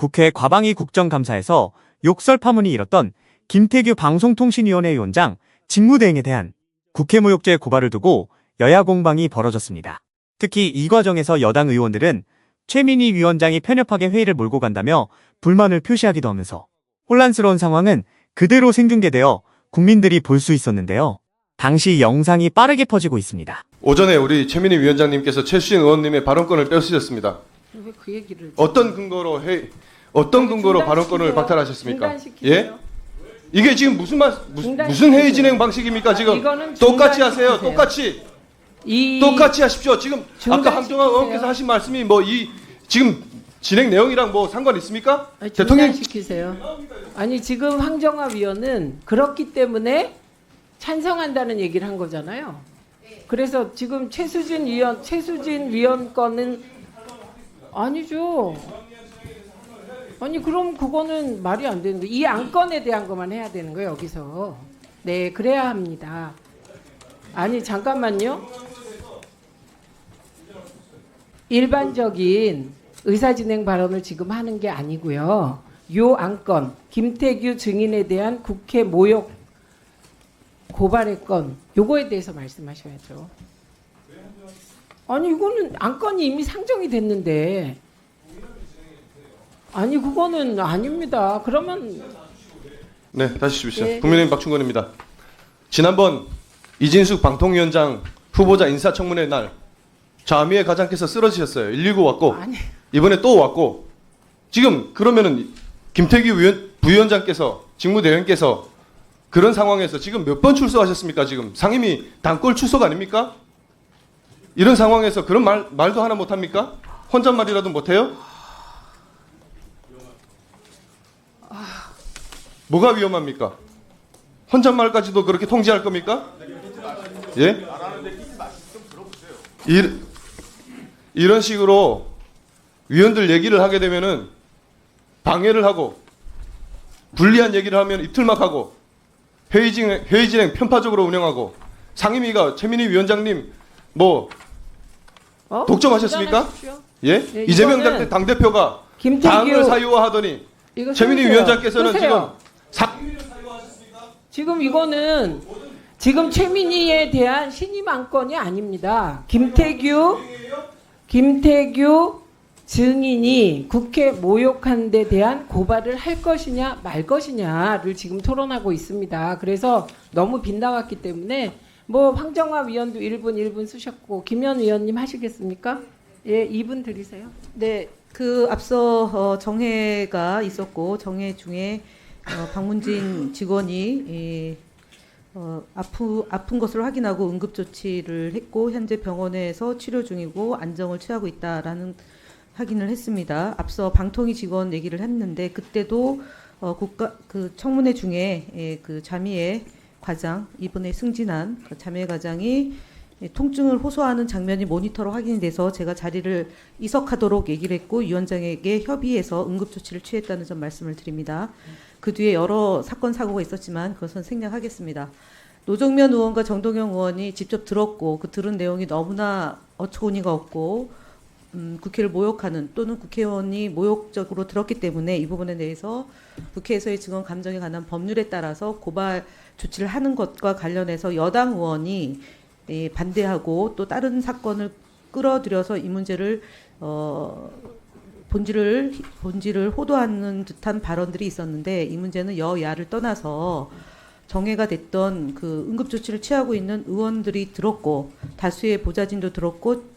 국회 과방위 국정감사에서 욕설 파문이 일었던 김태규 방송통신위원회 위원장 직무대행에 대한 국회 모욕죄 고발을 두고 여야 공방이 벌어졌습니다. 특히 이 과정에서 여당 의원들은 최민희 위원장이 편협하게 회의를 몰고 간다며 불만을 표시하기도 하면서 혼란스러운 상황은 그대로 생중계되어 국민들이 볼 수 있었는데요. 당시 영상이 빠르게 퍼지고 있습니다. 오전에 우리 최민희 위원장님께서 최수진 의원님의 발언권을 뺏으셨습니다. 왜 그 얘기를 어떤 근거로 발언권을 박탈하셨습니까? 예? 이게 지금 무슨 회의 진행 방식입니까? 지금 똑같이 하세요. 똑같이 하십시오. 지금 아까 황정화 의원께서 하신 말씀이 지금 진행 내용이랑 상관 있습니까? 대통령 시키세요. 아니 지금 황정화 위원은 그렇기 때문에 찬성한다는 얘기를 한 거잖아요. 그래서 지금 최수진 위원 거는 아니죠. 아니 그럼 그거는 말이 안 되는 거예요. 이 안건에 대한 것만 해야 되는 거예요. 여기서. 네, 그래야 합니다. 아니 잠깐만요. 일반적인 의사진행 발언을 지금 하는 게 아니고요. 요 안건 김태규 증인에 대한 국회 모욕 고발의 건 요거에 대해서 말씀하셔야죠. 아니 이거는 안건이 이미 상정이 됐는데 아니 그거는 아닙니다. 그러면 네, 다시 주십시오. 네. 국민의힘 박충건입니다. 지난번 이진숙 방통위원장 후보자 인사청문회 날 자미의 가장께서 쓰러지셨어요. 119 왔고 아니 이번에 또 왔고 지금 그러면은 김태규 부위원장께서 직무대행께서 그런 상황에서 지금 몇 번 출석하셨습니까? 지금 상임위 단골 출석 아닙니까? 이런 상황에서 그런 말도 하나 못합니까? 혼잣말이라도 못해요? 뭐가 위험합니까? 혼잣말까지도 그렇게 통제할 겁니까? 예? 이런 식으로 위원들 얘기를 하게 되면은 방해를 하고 불리한 얘기를 하면 이틀막 하고 회의 진행 편파적으로 운영하고 상임위가 최민희 위원장님 독점하셨습니까? 예? 네, 이재명 이거는 당대표가 김태규 당을 사유화하더니 이거 최민희 쓰세요. 위원장께서는 쓰세요. 지금 지금 지금 최민희에 대한 신임 안건이 아닙니다. 김태규 증인이 국회 모욕한 데 대한 고발을 할 것이냐 말 것이냐를 지금 토론하고 있습니다. 그래서 너무 빗나갔기 때문에 황정화 위원도 1분 쓰셨고 김현 위원님 하시겠습니까? 예, 2분 드리세요. 네, 그 앞서 정회가 있었고 정회 중에 박문진 직원이 아픈 것을 확인하고 응급조치를 했고 현재 병원에서 치료 중이고 안정을 취하고 있다라는 확인을 했습니다. 앞서 방통위 직원 얘기를 했는데 그때도 그 청문회 중에 그 자미회 과장 이번에 승진한 그 자미회 과장이 통증을 호소하는 장면이 모니터로 확인이 돼서 제가 자리를 이석하도록 얘기를 했고 위원장에게 협의해서 응급조치를 취했다는 점 말씀을 드립니다. 그 뒤에 여러 사건 사고가 있었지만 그것은 생략하겠습니다. 노정면 의원과 정동영 의원이 직접 들었고 그 들은 내용이 너무나 어처구니가 없고 국회를 모욕하는 또는 국회의원이 모욕적으로 들었기 때문에 이 부분에 대해서 국회에서의 증언 감정에 관한 법률에 따라서 고발 조치를 하는 것과 관련해서 여당 의원이 반대하고 또 다른 사건을 끌어들여서 이 문제를 본질을 호도하는 듯한 발언들이 있었는데 이 문제는 여야를 떠나서 정회가 됐던 그 응급조치를 취하고 있는 의원들이 들었고 다수의 보좌진도 들었고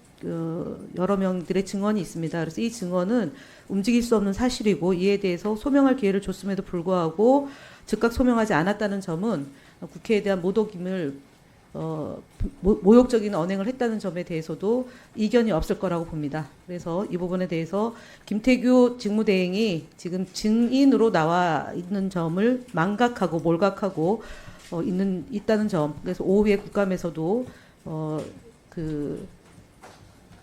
여러 명들의 증언이 있습니다. 그래서 이 증언은 움직일 수 없는 사실이고 이에 대해서 소명할 기회를 줬음에도 불구하고 즉각 소명하지 않았다는 점은 국회에 대한 모독임을 모욕적인 언행을 했다는 점에 대해서도 이견이 없을 거라고 봅니다. 그래서 이 부분에 대해서 김태규 직무대행이 지금 증인으로 나와 있는 점을 망각하고 몰각하고 있다는 점. 그래서 오후에 국감에서도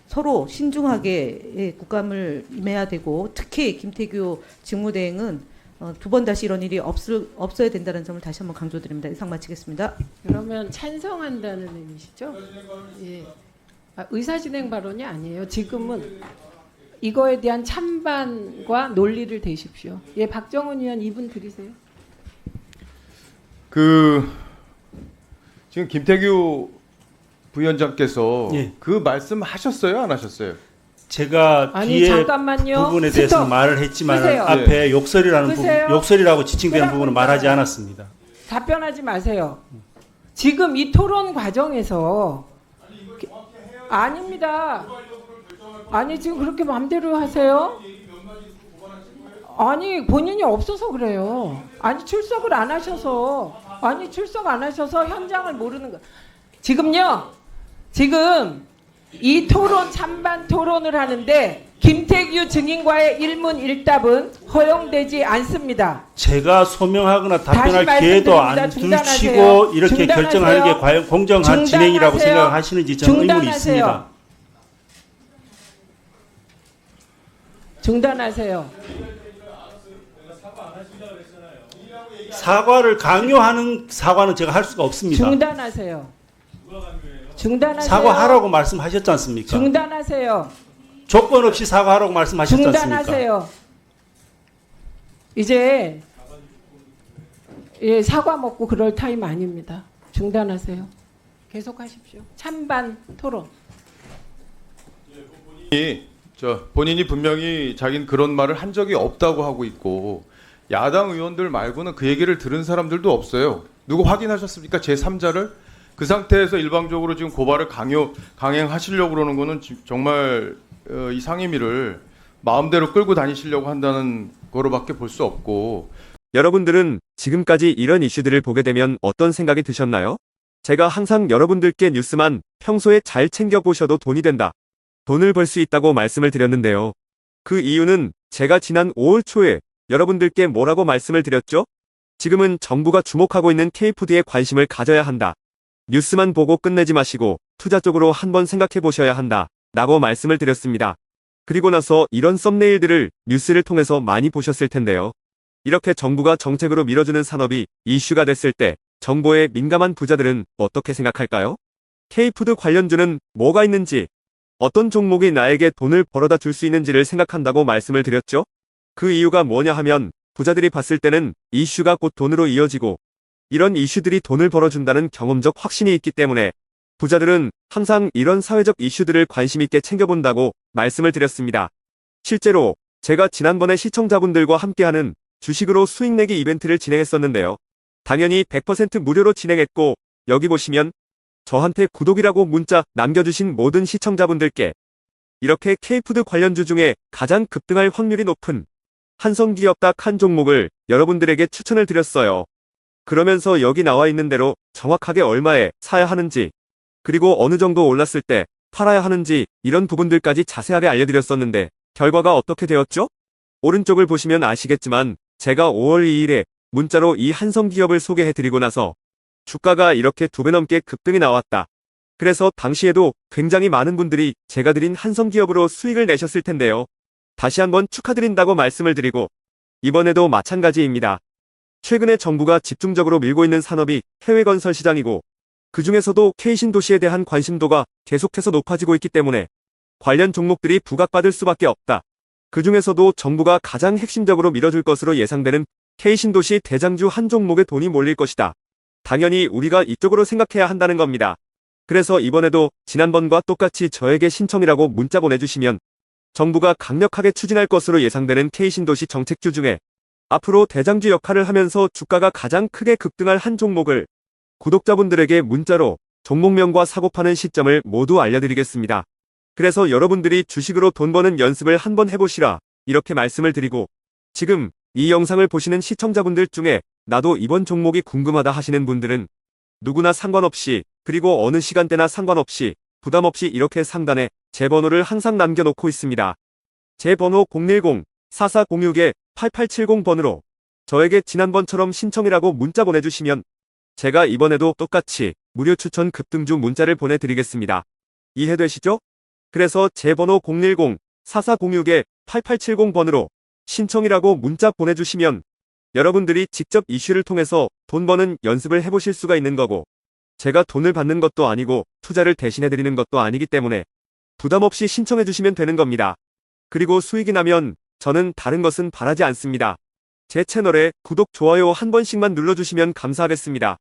서로 신중하게 국감을 임해야 되고 특히 김태규 직무대행은 두 번 다시 이런 일이 없어야 된다는 점을 다시 한번 강조드립니다. 이상 마치겠습니다. 그러면 찬성한다는 의미시죠? 예. 의사진행 발언이 아니에요. 지금은 이거에 대한 찬반과 논리를 대십시오. 예, 박정훈 의원 2분 드리세요. 지금 김태규 부위원장께서 예. 그 말씀 하셨어요, 안 하셨어요? 제가 아니, 뒤에 잠깐만요. 부분에 대해서 스톱. 말을 했지만 끄세요. 앞에 욕설이라는 부분, 끄세요. 욕설이라고 지칭된 끄라고 부분은 했잖아요. 말하지 않았습니다. 답변하지 마세요. 지금 이 토론 과정에서 아닙니다. 아니 지금 그렇게 마음대로 하세요? 아니 본인이 없어서 그래요. 아니 출석을 안 하셔서 출석 안 하셔서 현장을 모르는 거. 지금요. 지금 이 토론 찬반 토론을 하는데 김태규 증인과의 일문일답은 허용되지 않습니다. 제가 소명하거나 다시 답변할 기회도 안 말씀드립니다. 두시고 중단하세요. 이렇게 중단하세요. 결정하는 게 과연 공정한 진행이라고 중단하세요. 생각하시는지 저는 의문이 중단하세요. 있습니다. 중단하세요. 사과를 강요하는 사과는 제가 할 수가 없습니다. 중단하세요. 중단하세요. 사과하라고 말씀하셨지 않습니까? 중단하세요. 조건 없이 사과하라고 말씀하셨지 않습니까? 중단하세요. 이제 사과 먹고 그럴 타임 아닙니다. 중단하세요. 계속하십시오. 찬반 토론. 본인이 분명히 자기는 그런 말을 한 적이 없다고 하고 있고 야당 의원들 말고는 그 얘기를 들은 사람들도 없어요. 누구 확인하셨습니까? 제3자를? 그 상태에서 일방적으로 지금 고발을 강행하시려고 그러는 거는 정말 이 상임위를 마음대로 끌고 다니시려고 한다는 거로밖에 볼 수 없고. 여러분들은 지금까지 이런 이슈들을 보게 되면 어떤 생각이 드셨나요? 제가 항상 여러분들께 뉴스만 평소에 잘 챙겨보셔도 돈이 된다. 돈을 벌 수 있다고 말씀을 드렸는데요. 그 이유는 제가 지난 5월 초에 여러분들께 뭐라고 말씀을 드렸죠? 지금은 정부가 주목하고 있는 K푸드에 관심을 가져야 한다. 뉴스만 보고 끝내지 마시고 투자 쪽으로 한번 생각해 보셔야 한다. 라고 말씀을 드렸습니다. 그리고 나서 이런 썸네일들을 뉴스를 통해서 많이 보셨을 텐데요. 이렇게 정부가 정책으로 밀어주는 산업이 이슈가 됐을 때 정보에 민감한 부자들은 어떻게 생각할까요? K푸드 관련주는 뭐가 있는지, 어떤 종목이 나에게 돈을 벌어다 줄 수 있는지를 생각한다고 말씀을 드렸죠? 그 이유가 뭐냐 하면 부자들이 봤을 때는 이슈가 곧 돈으로 이어지고 이런 이슈들이 돈을 벌어준다는 경험적 확신이 있기 때문에 부자들은 항상 이런 사회적 이슈들을 관심 있게 챙겨본다고 말씀을 드렸습니다. 실제로 제가 지난번에 시청자분들과 함께하는 주식으로 수익 내기 이벤트를 진행했었는데요. 당연히 100% 무료로 진행했고 여기 보시면 저한테 구독이라고 문자 남겨주신 모든 시청자분들께 이렇게 K푸드 관련주 중에 가장 급등할 확률이 높은 한성기업 딱 한 종목을 여러분들에게 추천을 드렸어요. 그러면서 여기 나와 있는 대로 정확하게 얼마에 사야 하는지 그리고 어느 정도 올랐을 때 팔아야 하는지 이런 부분들까지 자세하게 알려드렸었는데 결과가 어떻게 되었죠? 오른쪽을 보시면 아시겠지만 제가 5월 2일에 문자로 이 한성기업을 소개해드리고 나서 주가가 이렇게 2배 넘게 급등이 나왔다. 그래서 당시에도 굉장히 많은 분들이 제가 드린 한성기업으로 수익을 내셨을 텐데요. 다시 한번 축하드린다고 말씀을 드리고 이번에도 마찬가지입니다. 최근에 정부가 집중적으로 밀고 있는 산업이 해외 건설 시장이고 그 중에서도 K신도시에 대한 관심도가 계속해서 높아지고 있기 때문에 관련 종목들이 부각받을 수밖에 없다. 그 중에서도 정부가 가장 핵심적으로 밀어줄 것으로 예상되는 K신도시 대장주 한 종목에 돈이 몰릴 것이다. 당연히 우리가 이쪽으로 생각해야 한다는 겁니다. 그래서 이번에도 지난번과 똑같이 저에게 신청이라고 문자 보내주시면 정부가 강력하게 추진할 것으로 예상되는 K신도시 정책주 중에 앞으로 대장주 역할을 하면서 주가가 가장 크게 급등할 한 종목을 구독자분들에게 문자로 종목명과 사고 파는 시점을 모두 알려드리겠습니다. 그래서 여러분들이 주식으로 돈 버는 연습을 한번 해보시라 이렇게 말씀을 드리고 지금 이 영상을 보시는 시청자분들 중에 나도 이번 종목이 궁금하다 하시는 분들은 누구나 상관없이 그리고 어느 시간대나 상관없이 부담 없이 이렇게 상단에 제 번호를 항상 남겨놓고 있습니다. 제 번호 010-4406-8870번으로 저에게 지난번처럼 신청이라고 문자 보내주시면 제가 이번에도 똑같이 무료 추천 급등주 문자를 보내드리겠습니다. 이해되시죠? 그래서 제 번호 010-4406-8870번으로 신청이라고 문자 보내주시면 여러분들이 직접 이슈를 통해서 돈 버는 연습을 해보실 수가 있는 거고 제가 돈을 받는 것도 아니고 투자를 대신해드리는 것도 아니기 때문에 부담 없이 신청해주시면 되는 겁니다. 그리고 수익이 나면 저는 다른 것은 바라지 않습니다. 제 채널에 구독, 좋아요 한 번씩만 눌러주시면 감사하겠습니다.